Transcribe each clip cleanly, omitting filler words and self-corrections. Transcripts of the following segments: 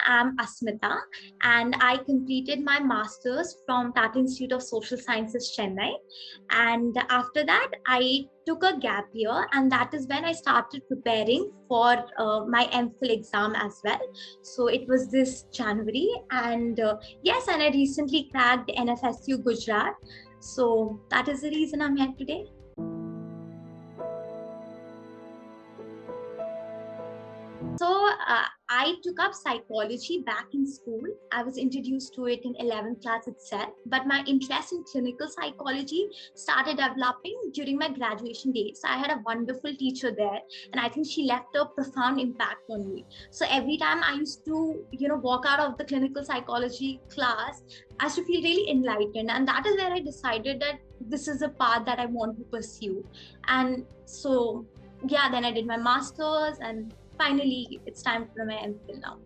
I'm Asmita, and I completed my master's from Tata Institute of Social Sciences, Chennai. And after that, I took a gap year, and that is when I started preparing for my MPhil exam as well. So it was this January, and yes, and I recently cracked NFSU Gujarat. So that is the reason I'm here today. So I took up psychology back in school. I was introduced to it in 11th class itself, but my interest in clinical psychology started developing during my graduation days. So I had a wonderful teacher there, and I think she left a profound impact on me. So every time I used to, walk out of the clinical psychology class, I used to feel really enlightened. And that is where I decided that this is a path that I want to pursue. And so, yeah, then I did my master's, and finally it's time for my MPhil now.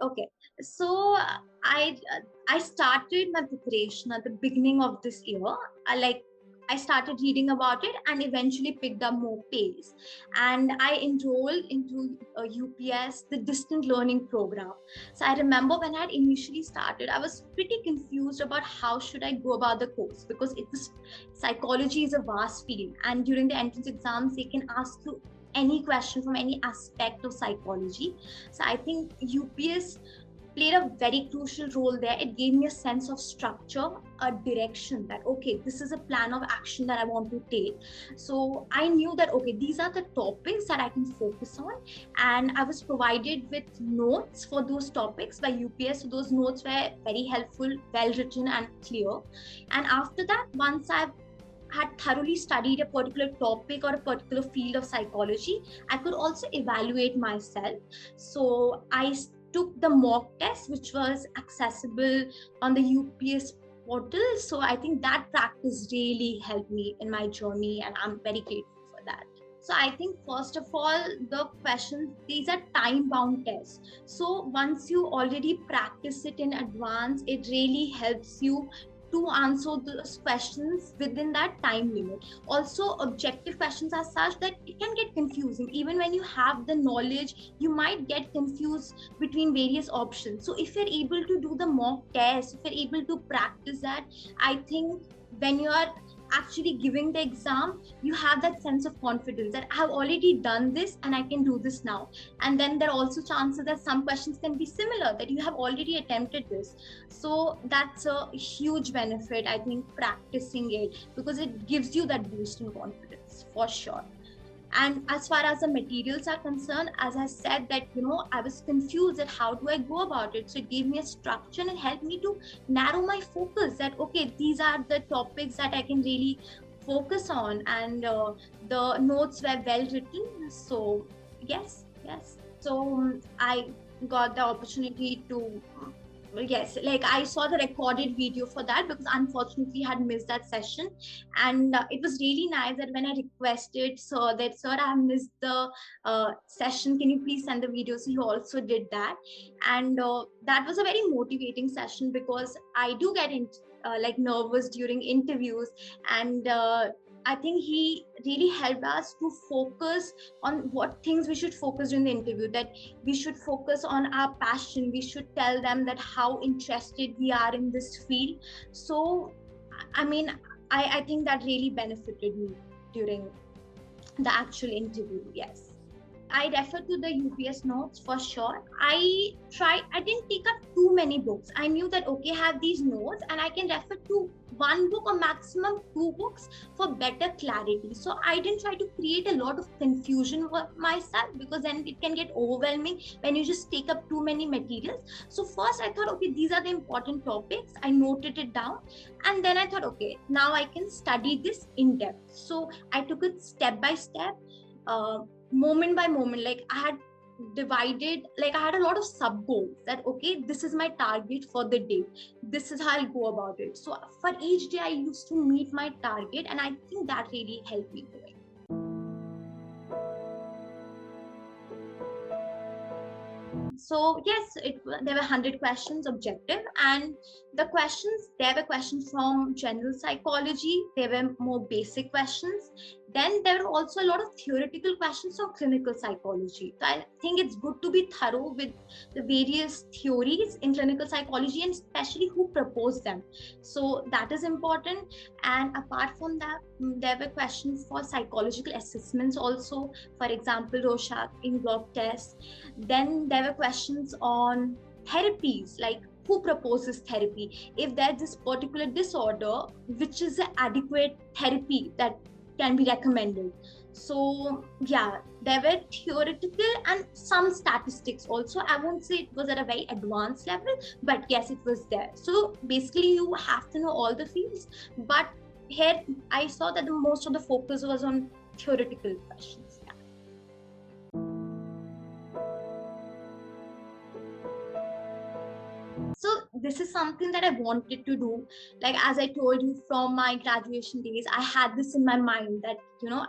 Okay, so I started my preparation at the beginning of this year. I started reading about it and eventually picked up more pace. And I enrolled into UPS, the distant learning program. So I remember when I had initially started, I was pretty confused about how should I go about the course, because psychology is a vast field, and during the entrance exams they can ask you any question from any aspect of psychology. So I think UPS played a very crucial role there. It gave me a sense of structure, a direction that, okay, this is a plan of action that I want to take. So I knew that, okay, these are the topics that I can focus on. And I was provided with notes for those topics by UPS. So those notes were very helpful, well written and clear. And after that, once I've had thoroughly studied a particular topic or a particular field of psychology, I could also evaluate myself. So I took the mock test, which was accessible on the UPS portal. So I think that practice really helped me in my journey, and I'm very grateful for that. So I think first of all, the questions, these are time-bound tests. So once you already practice it in advance, it really helps you to answer those questions within that time limit. Also, objective questions are such that it can get confusing. Even when you have the knowledge, you might get confused between various options. So if you're able to do the mock test, if you're able to practice that, I think when you are actually giving the exam, you have that sense of confidence that I have already done this and I can do this now. And then there are also chances that some questions can be similar, that you have already attempted this. So that's a huge benefit, I think, practicing it, because it gives you that boost in confidence for sure. And as far as the materials are concerned, as I said that, I was confused that how do I go about it. So it gave me a structure and helped me to narrow my focus, that, okay, these are the topics that I can really focus on. And the notes were well written. So yes. So I got the opportunity to, yes, like I saw the recorded video for that, because unfortunately I had missed that session. And it was really nice that when I requested sir that, sir, I have missed the session, can you please send the video? So he also did that. And that was a very motivating session, because I do get nervous during interviews. And I think he really helped us to focus on what things we should focus in the interview, that we should focus on our passion. We should tell them that how interested we are in this field. So, I mean, I think that really benefited me during the actual interview, yes. I refer to the UPS notes for sure. I didn't take up too many books. I knew that, okay, I have these notes and I can refer to one book or maximum two books for better clarity. So I didn't try to create a lot of confusion for myself, because then it can get overwhelming when you just take up too many materials. So first I thought, okay, these are the important topics. I noted it down. And then I thought, okay, now I can study this in depth. So I took it step by step. Moment by moment, like I had divided, like I had a lot of sub goals, that, okay, this is my target for the day, this is how I'll go about it. So for each day I used to meet my target, and I think that really helped me growing. So yes, there were 100 questions objective, and there were questions from general psychology. There were more basic questions. Then there are also a lot of theoretical questions on clinical psychology. So I think it's good to be thorough with the various theories in clinical psychology, and especially who proposed them. So that is important. And apart from that, there were questions for psychological assessments also, for example, Rorschach-Inkblot test. Then there were questions on therapies, like who proposes therapy, if there's this particular disorder, which is the adequate therapy that can be recommended. So yeah, there were theoretical and some statistics also. I won't say it was at a very advanced level, but yes, it was there. So basically you have to know all the fields, but here I saw that the most of the focus was on theoretical questions. Yeah. So this is something that I wanted to do. Like, as I told you, from my graduation days, I had this in my mind that,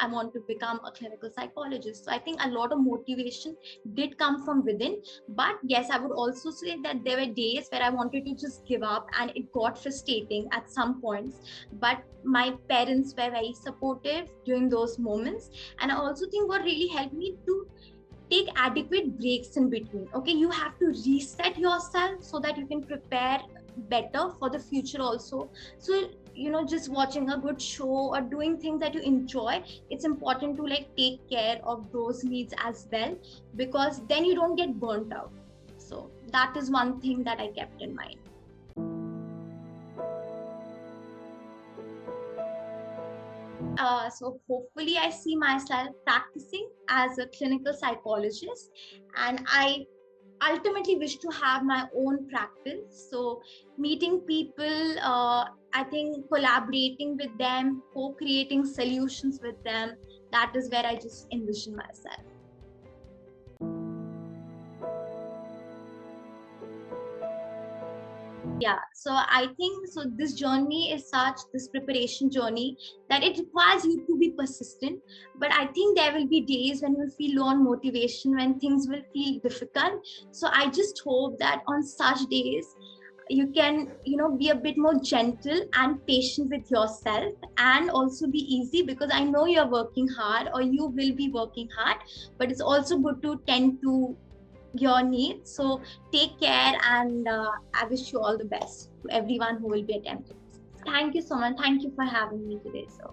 I want to become a clinical psychologist. So I think a lot of motivation did come from within. But yes, I would also say that there were days where I wanted to just give up, and it got frustrating at some points. But my parents were very supportive during those moments. And I also think what really helped me to take adequate breaks in between. Okay, you have to reset yourself so that you can prepare better for the future also. So just watching a good show or doing things that you enjoy, it's important to like take care of those needs as well, because then you don't get burnt out. So that is one thing that I kept in mind. So hopefully I see myself practicing as a clinical psychologist, and I ultimately wish to have my own practice. So meeting people, I think collaborating with them, co-creating solutions with them, that is where I just envision myself. Yeah, so I think so this journey is such, this preparation journey, that it requires you to be persistent. But I think there will be days when you feel low on motivation, when things will feel difficult. So I just hope that on such days you can be a bit more gentle and patient with yourself, and also be easy, because I know you're working hard, or you will be working hard, but it's also good to tend to your needs. So take care, and I wish you all the best to everyone who will be attempting this. Thank you so much. Thank you for having me today. So